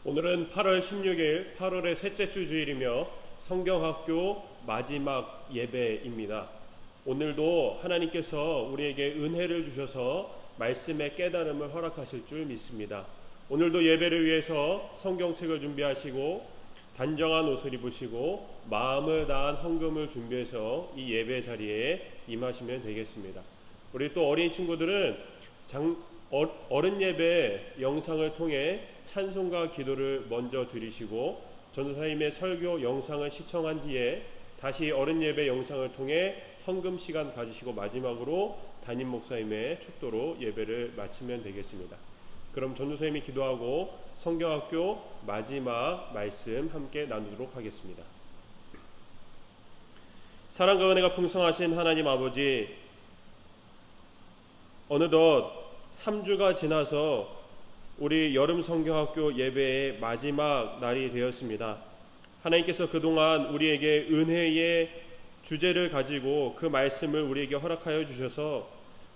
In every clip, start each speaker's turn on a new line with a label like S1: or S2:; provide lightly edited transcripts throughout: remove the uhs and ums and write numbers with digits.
S1: 오늘은 8월 16일 8월의 셋째 주 주일이며 성경학교 마지막 예배입니다. 오늘도 하나님께서 우리에게 은혜를 주셔서 말씀의 깨달음을 허락하실 줄 믿습니다. 오늘도 예배를 위해서 성경책을 준비하시고 단정한 옷을 입으시고 마음을 다한 헌금을 준비해서 이 예배 자리에 임하시면 되겠습니다. 우리 또 어린 친구들은 어른 예배 영상을 통해 찬송과 기도를 먼저 드리시고 전도사님의 설교 영상을 시청한 뒤에 다시 어른 예배 영상을 통해 헌금 시간 가지시고 마지막으로 담임 목사님의 축도로 예배를 마치면 되겠습니다. 그럼 전도사님이 기도하고 성경학교 마지막 말씀 함께 나누도록 하겠습니다. 사랑과 은혜가 풍성하신 하나님 아버지, 어느덧 3주가 지나서 우리 여름 성경학교 예배의 마지막 날이 되었습니다. 하나님께서 그동안 우리에게 은혜의 주제를 가지고 그 말씀을 우리에게 허락하여 주셔서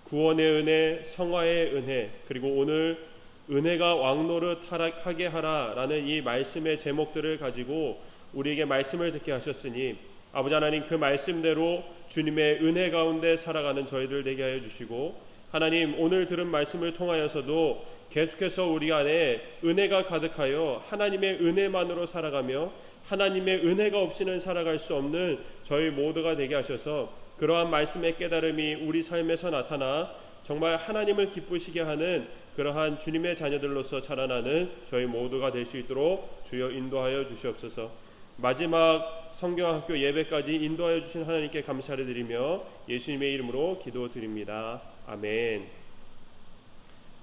S1: 구원의 은혜, 성화의 은혜, 그리고 오늘 은혜가 왕노릇하게 하라라는 이 말씀의 제목들을 가지고 우리에게 말씀을 듣게 하셨으니 아버지 하나님, 그 말씀대로 주님의 은혜 가운데 살아가는 저희들 되게 하여 주시고, 하나님, 오늘 들은 말씀을 통하여서도 계속해서 우리 안에 은혜가 가득하여 하나님의 은혜만으로 살아가며 하나님의 은혜가 없이는 살아갈 수 없는 저희 모두가 되게 하셔서 그러한 말씀의 깨달음이 우리 삶에서 나타나 정말 하나님을 기쁘시게 하는 그러한 주님의 자녀들로서 자라나는 저희 모두가 될 수 있도록 주여 인도하여 주시옵소서. 마지막 성경학교 예배까지 인도하여 주신 하나님께 감사를 드리며 예수님의 이름으로 기도드립니다. 아멘.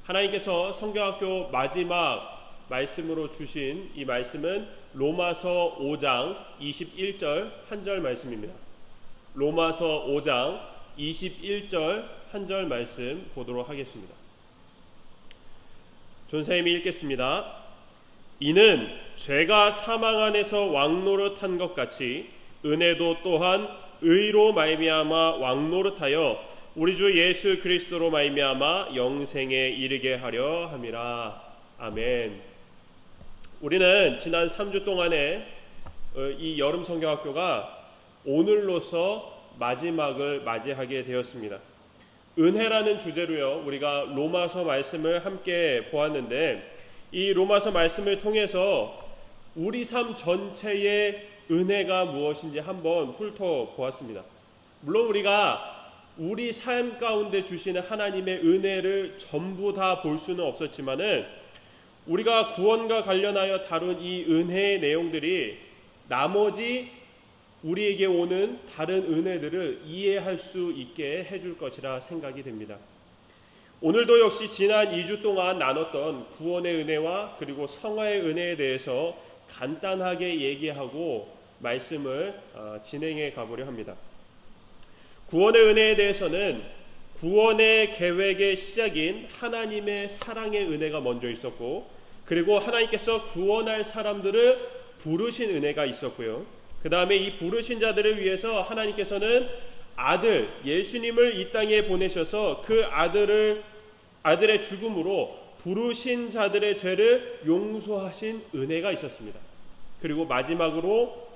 S1: 하나님께서 성경학교 마지막 말씀으로 주신 이 말씀은 로마서 5장 21절 한 절 말씀입니다. 로마서 5장 21절 한 절 말씀 보도록 하겠습니다. 전사님이 읽겠습니다. 이는 죄가 사망 안에서 왕노릇한 것 같이 은혜도 또한 의로 말미암아 왕노릇하여 우리 주 예수 그리스도로 말미암아 영생에 이르게 하려 함이라. 아멘. 우리는 지난 3주 동안에 이 여름 성경학교가 오늘로서 마지막을 맞이하게 되었습니다. 은혜라는 주제로요, 우리가 로마서 말씀을 함께 보았는데, 이 로마서 말씀을 통해서 우리 삶 전체의 은혜가 무엇인지 한번 훑어보았습니다. 물론 우리가 우리 삶 가운데 주시는 하나님의 은혜를 전부 다 볼 수는 없었지만은 우리가 구원과 관련하여 다룬 이 은혜의 내용들이 나머지 우리에게 오는 다른 은혜들을 이해할 수 있게 해줄 것이라 생각이 됩니다. 오늘도 역시 지난 2주 동안 나눴던 구원의 은혜와 그리고 성화의 은혜에 대해서 간단하게 얘기하고 말씀을 진행해 가보려 합니다. 구원의 은혜에 대해서는 구원의 계획의 시작인 하나님의 사랑의 은혜가 먼저 있었고, 그리고 하나님께서 구원할 사람들을 부르신 은혜가 있었고요. 그 다음에 이 부르신 자들을 위해서 하나님께서는 아들 예수님을 이 땅에 보내셔서 그 아들의 죽음으로 부르신 자들의 죄를 용서하신 은혜가 있었습니다. 그리고 마지막으로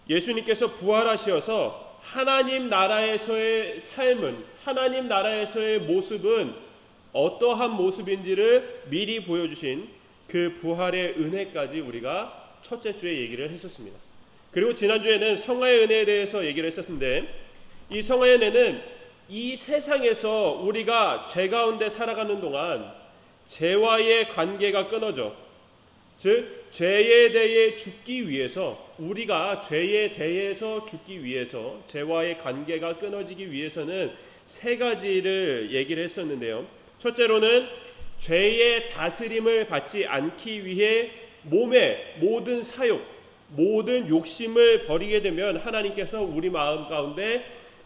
S1: 예수님께서 부활하셔서 하나님 나라에서의 삶은, 하나님 나라에서의 모습은 어떠한 모습인지를 미리 보여주신 그 부활의 은혜까지 우리가 첫째 주에 얘기를 했었습니다. 그리고 지난주에는 성화의 은혜에 대해서 얘기를 했었는데, 이 성화의 은혜는 이 세상에서 우리가 죄 가운데 살아가는 동안 죄와의 관계가 끊어져, 즉 죄에 대해 죽기 위해서, 우리가 죄에 대해서 죽기 위해서, 죄와의 관계가 끊어지기 위해서는 세 가지를 얘기를 했었는데요. 첫째로는 죄의 다스림을 받지 않기 위해 몸의 모든 사욕, 모든 욕심을 버리게 되면 하나님께서 우리 마음 가운데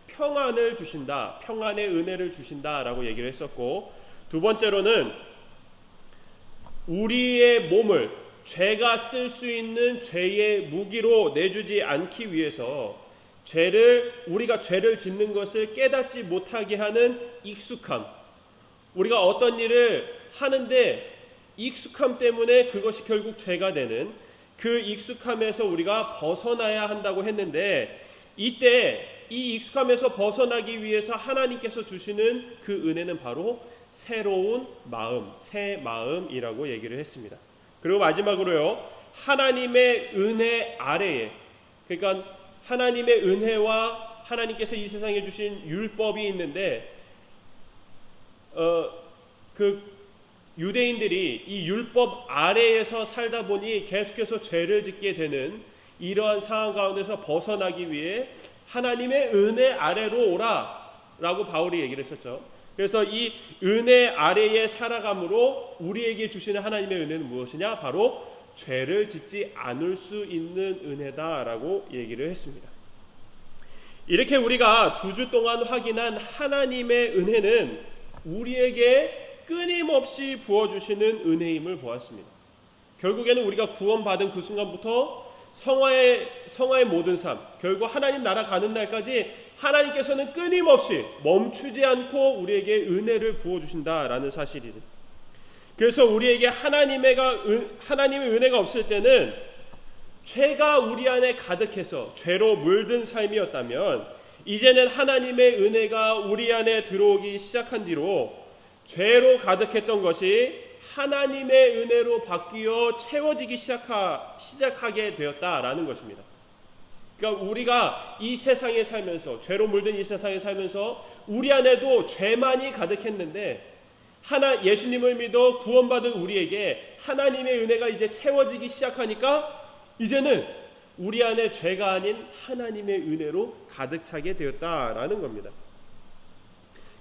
S1: 평안을 주신다, 평안의 은혜를 주신다라고 얘기를 했었고, 두 번째로는 우리의 몸을 죄가 쓸 수 있는 죄의 무기로 내주지 않기 위해서 우리가 죄를 짓는 것을 깨닫지 못하게 하는 익숙함, 우리가 어떤 일을 하는데 익숙함 때문에 그것이 결국 죄가 되는 그 익숙함에서 우리가 벗어나야 한다고 했는데, 이때 이 익숙함에서 벗어나기 위해서 하나님께서 주시는 그 은혜는 바로 새로운 마음, 새 마음이라고 얘기를 했습니다. 그리고 마지막으로요, 하나님의 은혜 아래에, 그러니까 하나님의 은혜와 하나님께서 이 세상에 주신 율법이 있는데, 그 유대인들이 이 율법 아래에서 살다 보니 계속해서 죄를 짓게 되는 이러한 상황 가운데서 벗어나기 위해 하나님의 은혜 아래로 오라 라고 바울이 얘기를 했었죠. 그래서 이 은혜 아래에 살아감으로 우리에게 주시는 하나님의 은혜는 무엇이냐? 바로 죄를 짓지 않을 수 있는 은혜다라고 얘기를 했습니다. 이렇게 우리가 2주 동안 확인한 하나님의 은혜는 우리에게 끊임없이 부어주시는 은혜임을 보았습니다. 결국에는 우리가 구원받은 그 순간부터 성화의 모든 삶, 결국 하나님 나라 가는 날까지 하나님께서는 끊임없이 멈추지 않고 우리에게 은혜를 부어주신다라는 사실이죠. 그래서 우리에게 하나님의 은혜가 없을 때는 죄가 우리 안에 가득해서 죄로 물든 삶이었다면, 이제는 하나님의 은혜가 우리 안에 들어오기 시작한 뒤로 죄로 가득했던 것이 하나님의 은혜로 바뀌어 채워지기 시작하게 되었다라는 것입니다. 그러니까 우리가 이 세상에 살면서, 죄로 물든 이 세상에 살면서 우리 안에도 죄만이 가득했는데, 예수님을 믿어 구원받은 우리에게 하나님의 은혜가 이제 채워지기 시작하니까 이제는 우리 안에 죄가 아닌 하나님의 은혜로 가득 차게 되었다라는 겁니다.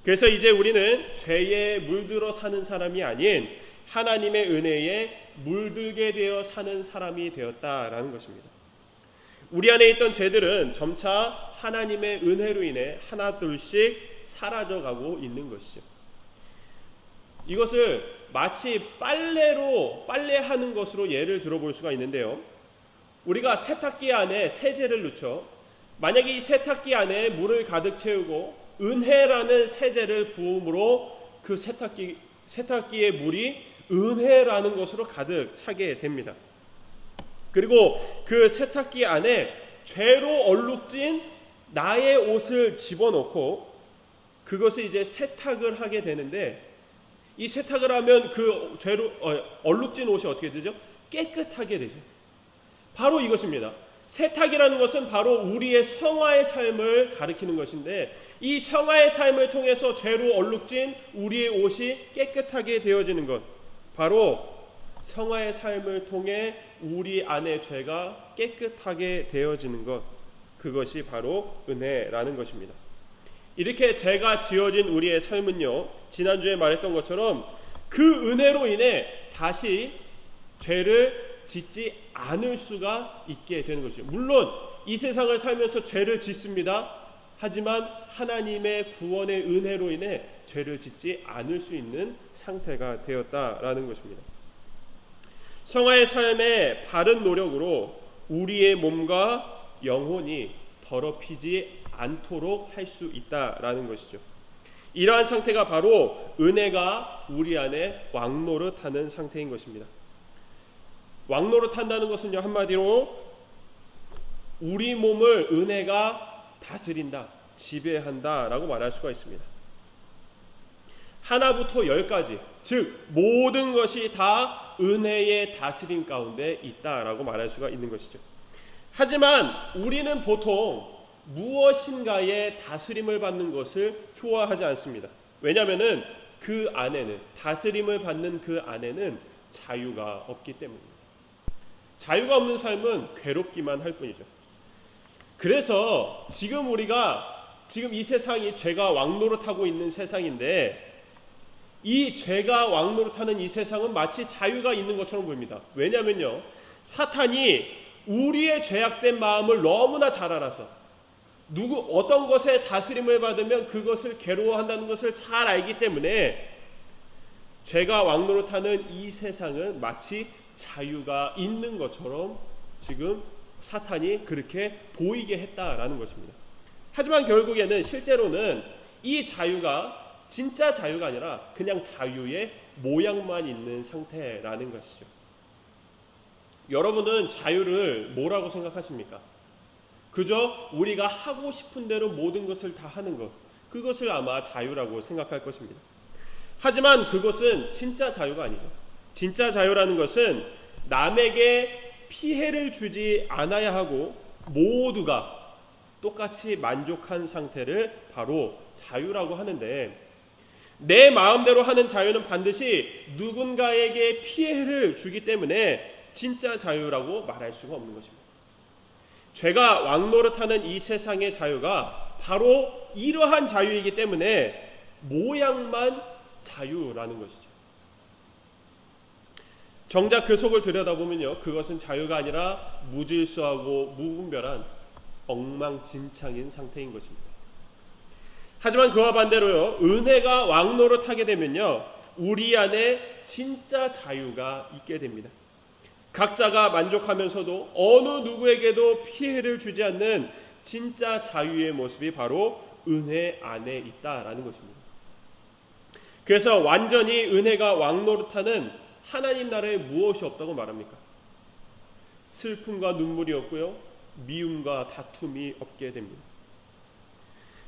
S1: 그래서 이제 우리는 죄에 물들어 사는 사람이 아닌 하나님의 은혜에 물들게 되어 사는 사람이 되었다라는 것입니다. 우리 안에 있던 죄들은 점차 하나님의 은혜로 인해 하나둘씩 사라져가고 있는 것이죠. 이것을 마치 빨래하는 것으로 예를 들어볼 수가 있는데요. 우리가 세탁기 안에 세제를 넣죠. 만약에 이 세탁기 안에 물을 가득 채우고 은혜라는 세제를 부음으로 그 세탁기의 물이 은혜라는 것으로 가득 차게 됩니다. 그리고 그 세탁기 안에 죄로 얼룩진 나의 옷을 집어넣고 그것을 이제 세탁을 하게 되는데, 이 세탁을 하면 그 죄로 얼룩진 옷이 어떻게 되죠? 깨끗하게 되죠. 바로 이것입니다. 세탁이라는 것은 바로 우리의 성화의 삶을 가리키는 것인데, 이 성화의 삶을 통해서 죄로 얼룩진 우리의 옷이 깨끗하게 되어지는 것, 바로 성화의 삶을 통해 우리 안의 죄가 깨끗하게 되어지는 것, 그것이 바로 은혜라는 것입니다. 이렇게 죄가 지어진 우리의 삶은요, 지난주에 말했던 것처럼 그 은혜로 인해 다시 죄를 짓지 않을 수가 있게 되는 것이죠. 물론 이 세상을 살면서 죄를 짓습니다. 하지만 하나님의 구원의 은혜로 인해 죄를 짓지 않을 수 있는 상태가 되었다라는 것입니다. 성화의 삶의 바른 노력으로 우리의 몸과 영혼이 더럽히지 않도록 할 수 있다라는 것이죠. 이러한 상태가 바로 은혜가 우리 안에 왕노릇하는 상태인 것입니다. 왕노릇한다는 것은요, 한마디로 우리 몸을 은혜가 다스린다, 지배한다라고 말할 수가 있습니다. 하나부터 열까지, 즉 모든 것이 다 은혜의 다스림 가운데 있다라고 말할 수가 있는 것이죠. 하지만 우리는 보통 무엇인가의 다스림을 받는 것을 좋아하지 않습니다. 왜냐하면 그 안에는, 다스림을 받는 그 안에는 자유가 없기 때문입니다. 자유가 없는 삶은 괴롭기만 할 뿐이죠. 그래서 지금 이 세상이 죄가 왕노릇하고 있는 세상인데, 이 죄가 왕노릇하는 이 세상은 마치 자유가 있는 것처럼 보입니다. 왜냐면요, 사탄이 우리의 죄악된 마음을 너무나 잘 알아서 어떤 것에 다스림을 받으면 그것을 괴로워한다는 것을 잘 알기 때문에 죄가 왕노릇하는 이 세상은 마치 자유가 있는 것처럼 지금 사탄이 그렇게 보이게 했다라는 것입니다. 하지만 결국에는 실제로는 이 자유가 진짜 자유가 아니라 그냥 자유의 모양만 있는 상태라는 것이죠. 여러분은 자유를 뭐라고 생각하십니까? 그저 우리가 하고 싶은 대로 모든 것을 다 하는 것, 그것을 아마 자유라고 생각할 것입니다. 하지만 그것은 진짜 자유가 아니죠. 진짜 자유라는 것은 남에게 피해를 주지 않아야 하고 모두가 똑같이 만족한 상태를 바로 자유라고 하는데, 내 마음대로 하는 자유는 반드시 누군가에게 피해를 주기 때문에 진짜 자유라고 말할 수가 없는 것입니다. 죄가 왕노릇하는 이 세상의 자유가 바로 이러한 자유이기 때문에 모양만 자유라는 것이죠. 정작 그 속을 들여다보면요, 그것은 자유가 아니라 무질서하고 무분별한 엉망진창인 상태인 것입니다. 하지만 그와 반대로요, 은혜가 왕노릇하게 되면요, 우리 안에 진짜 자유가 있게 됩니다. 각자가 만족하면서도 어느 누구에게도 피해를 주지 않는 진짜 자유의 모습이 바로 은혜 안에 있다라는 것입니다. 그래서 완전히 은혜가 왕노릇하는 하나님 나라에 무엇이 없다고 말합니까? 슬픔과 눈물이 없고요, 미움과 다툼이 없게 됩니다.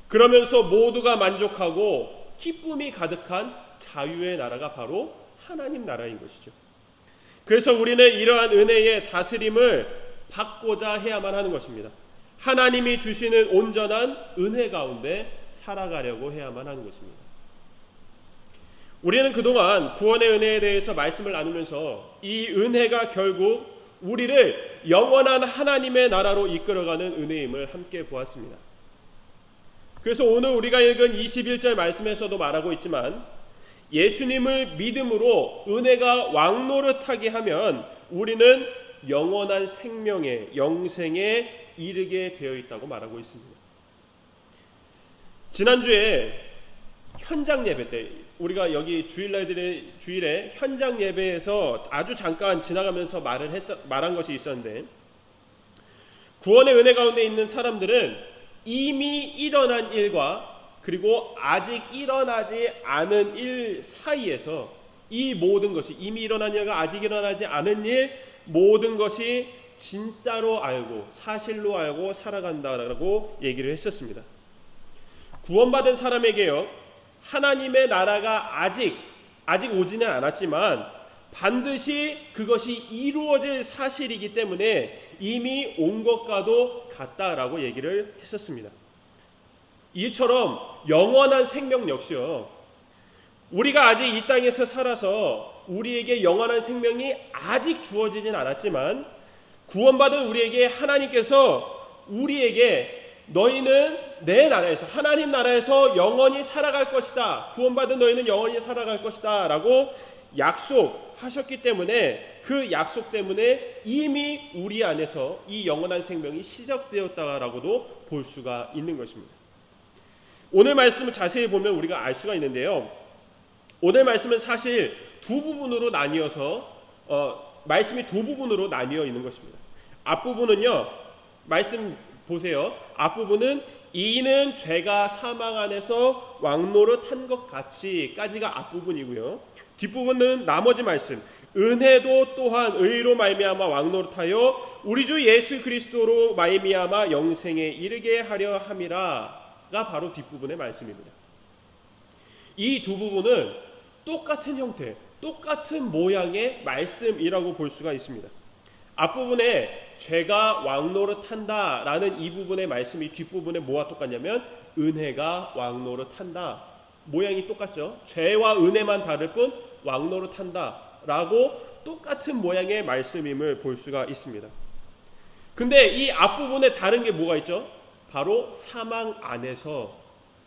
S1: 그러면서 모두가 만족하고 기쁨이 가득한 자유의 나라가 바로 하나님 나라인 것이죠. 그래서 우리는 이러한 은혜의 다스림을 받고자 해야만 하는 것입니다. 하나님이 주시는 온전한 은혜 가운데 살아가려고 해야만 하는 것입니다. 우리는 그동안 구원의 은혜에 대해서 말씀을 나누면서 이 은혜가 결국 우리를 영원한 하나님의 나라로 이끌어가는 은혜임을 함께 보았습니다. 그래서 오늘 우리가 읽은 21절 말씀에서도 말하고 있지만, 예수님을 믿음으로 은혜가 왕노릇하게 하면 우리는 영원한 생명의 영생에 이르게 되어 있다고 말하고 있습니다. 지난주에 현장 예배 때, 우리가 여기 주일에 현장 예배에서 아주 잠깐 지나가면서 말한 것이 있었는데, 구원의 은혜 가운데 있는 사람들은 이미 일어난 일과 그리고 아직 일어나지 않은 일 사이에서 이 모든 것이, 이미 일어난 일과 아직 일어나지 않은 일 모든 것이 진짜로 알고 사실로 알고 살아간다라고 얘기를 했었습니다. 구원받은 사람에게요, 하나님의 나라가 아직 오지는 않았지만 반드시 그것이 이루어질 사실이기 때문에 이미 온 것과도 같다라고 얘기를 했었습니다. 이처럼 영원한 생명 역시요, 우리가 아직 이 땅에서 살아서 우리에게 영원한 생명이 아직 주어지진 않았지만 구원받은 우리에게 하나님께서 우리에게 너희는 내 나라에서, 하나님 나라에서 영원히 살아갈 것이다, 구원받은 너희는 영원히 살아갈 것이다 라고 약속하셨기 때문에, 그 약속 때문에 이미 우리 안에서 이 영원한 생명이 시작되었다라고도 볼 수가 있는 것입니다. 오늘 말씀을 자세히 보면 우리가 알 수가 있는데요, 오늘 말씀은 사실 두 부분으로 나뉘어서 말씀이 두 부분으로 나뉘어 있는 것입니다. 앞부분은요, 말씀 보세요. 앞부분은 이는 죄가 사망 안에서 왕노릇한 것 같이까지가 앞부분이고요, 뒷부분은 나머지 말씀, 은혜도 또한 의로 말미암아 왕노릇하여 우리 주 예수 그리스도로 말미암아 영생에 이르게 하려 함이라가 바로 뒷부분의 말씀입니다. 이 두 부분은 똑같은 형태, 똑같은 모양의 말씀이라고 볼 수가 있습니다. 앞부분에 죄가 왕노릇한다 라는 이 부분의 말씀이 뒷부분에 뭐와 똑같냐면 은혜가 왕노릇한다, 모양이 똑같죠. 죄와 은혜만 다를 뿐 왕노릇한다 라고 똑같은 모양의 말씀임을 볼 수가 있습니다. 근데 이 앞부분에 다른 게 뭐가 있죠? 바로 사망 안에서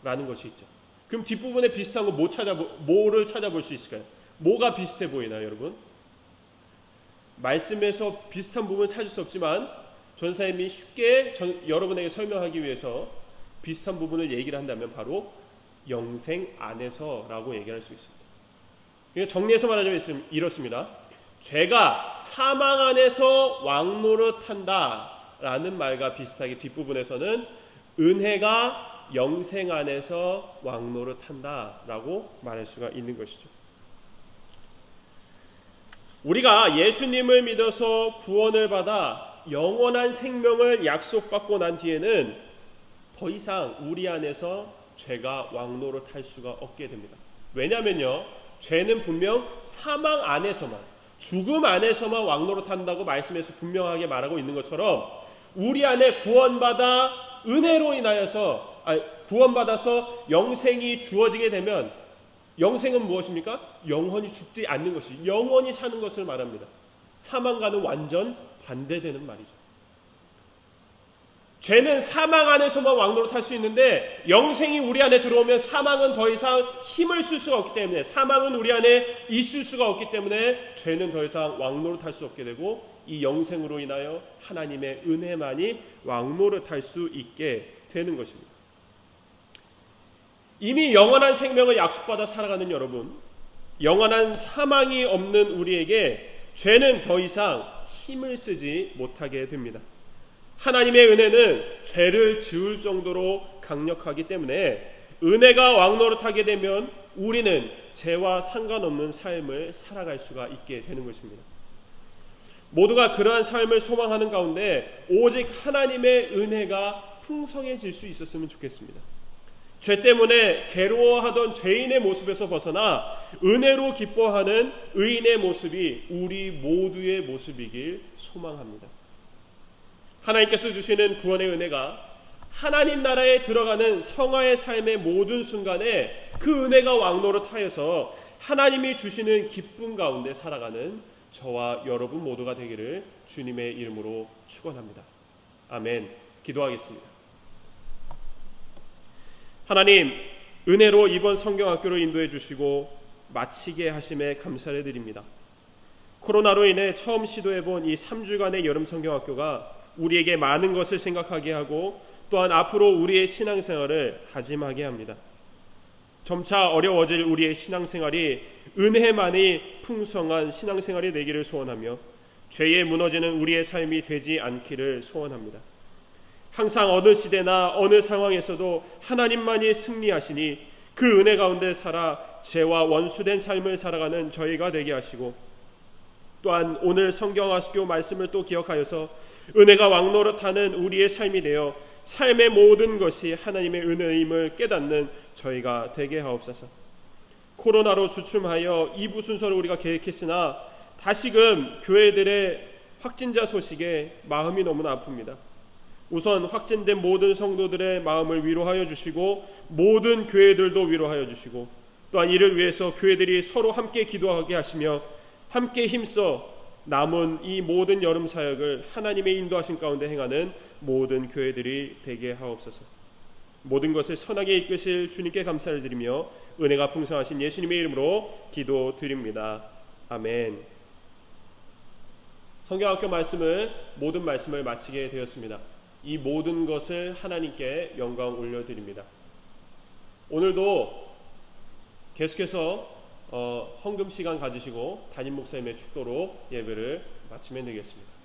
S1: 라는 것이 있죠. 그럼 뒷부분에 비슷한 거 뭐를 찾아볼 수 있을까요? 뭐가 비슷해 보이나요, 여러분? 말씀에서 비슷한 부분을 찾을 수 없지만 전사님이 쉽게 여러분에게 설명하기 위해서 비슷한 부분을 얘기를 한다면 바로 영생 안에서라고 얘기할 수 있습니다. 그러니까 정리해서 말하자면 이렇습니다. 죄가 사망 안에서 왕노릇한다 라는 말과 비슷하게 뒷부분에서는 은혜가 영생 안에서 왕노릇한다 라고 말할 수가 있는 것이죠. 우리가 예수님을 믿어서 구원을 받아 영원한 생명을 약속받고 난 뒤에는 더 이상 우리 안에서 죄가 왕노릇할 수가 없게 됩니다. 왜냐면요, 죄는 분명 사망 안에서만, 죽음 안에서만 왕노릇한다고 말씀에서 분명하게 말하고 있는 것처럼 우리 안에 구원받아 은혜로 인하여서 구원받아서 영생이 주어지게 되면, 영생은 무엇입니까? 영원히 죽지 않는 것이, 영원히 사는 것을 말합니다. 사망과는 완전 반대되는 말이죠. 죄는 사망 안에서만 왕노릇할 수 있는데 영생이 우리 안에 들어오면 사망은 더 이상 힘을 쓸 수가 없기 때문에, 사망은 우리 안에 있을 수가 없기 때문에 죄는 더 이상 왕노릇할 수 없게 되고, 이 영생으로 인하여 하나님의 은혜만이 왕노릇할 수 있게 되는 것입니다. 이미 영원한 생명을 약속받아 살아가는 여러분, 영원한 사망이 없는 우리에게 죄는 더 이상 힘을 쓰지 못하게 됩니다. 하나님의 은혜는 죄를 지을 정도로 강력하기 때문에 은혜가 왕노릇하게 되면 우리는 죄와 상관없는 삶을 살아갈 수가 있게 되는 것입니다. 모두가 그러한 삶을 소망하는 가운데 오직 하나님의 은혜가 풍성해질 수 있었으면 좋겠습니다. 죄 때문에 괴로워하던 죄인의 모습에서 벗어나 은혜로 기뻐하는 의인의 모습이 우리 모두의 모습이길 소망합니다. 하나님께서 주시는 구원의 은혜가 하나님 나라에 들어가는 성화의 삶의 모든 순간에 그 은혜가 왕노릇하여서 하나님이 주시는 기쁨 가운데 살아가는 저와 여러분 모두가 되기를 주님의 이름으로 축원합니다. 아멘. 기도하겠습니다. 하나님, 은혜로 이번 성경학교를 인도해 주시고 마치게 하심에 감사를 드립니다. 코로나로 인해 처음 시도해본 이 3주간의 여름 성경학교가 우리에게 많은 것을 생각하게 하고 또한 앞으로 우리의 신앙생활을 다짐하게 합니다. 점차 어려워질 우리의 신앙생활이 은혜만이 풍성한 신앙생활이 되기를 소원하며 죄에 무너지는 우리의 삶이 되지 않기를 소원합니다. 항상 어느 시대나 어느 상황에서도 하나님만이 승리하시니 그 은혜 가운데 살아 죄와 원수된 삶을 살아가는 저희가 되게 하시고, 또한 오늘 성경학교 말씀을 또 기억하여서 은혜가 왕노릇하는 우리의 삶이 되어 삶의 모든 것이 하나님의 은혜임을 깨닫는 저희가 되게 하옵소서. 코로나로 주춤하여 2부 순서를 우리가 계획했으나 다시금 교회들의 확진자 소식에 마음이 너무나 아픕니다. 우선 확진된 모든 성도들의 마음을 위로하여 주시고 모든 교회들도 위로하여 주시고, 또한 이를 위해서 교회들이 서로 함께 기도하게 하시며 함께 힘써 남은 이 모든 여름 사역을 하나님의 인도하신 가운데 행하는 모든 교회들이 되게 하옵소서. 모든 것을 선하게 이끄실 주님께 감사를 드리며 은혜가 풍성하신 예수님의 이름으로 기도드립니다. 아멘. 성경학교 모든 말씀을 마치게 되었습니다. 이 모든 것을 하나님께 영광 올려드립니다. 오늘도 계속해서 헌금 시간 가지시고 담임 목사님의 축도로 예배를 마치면 되겠습니다.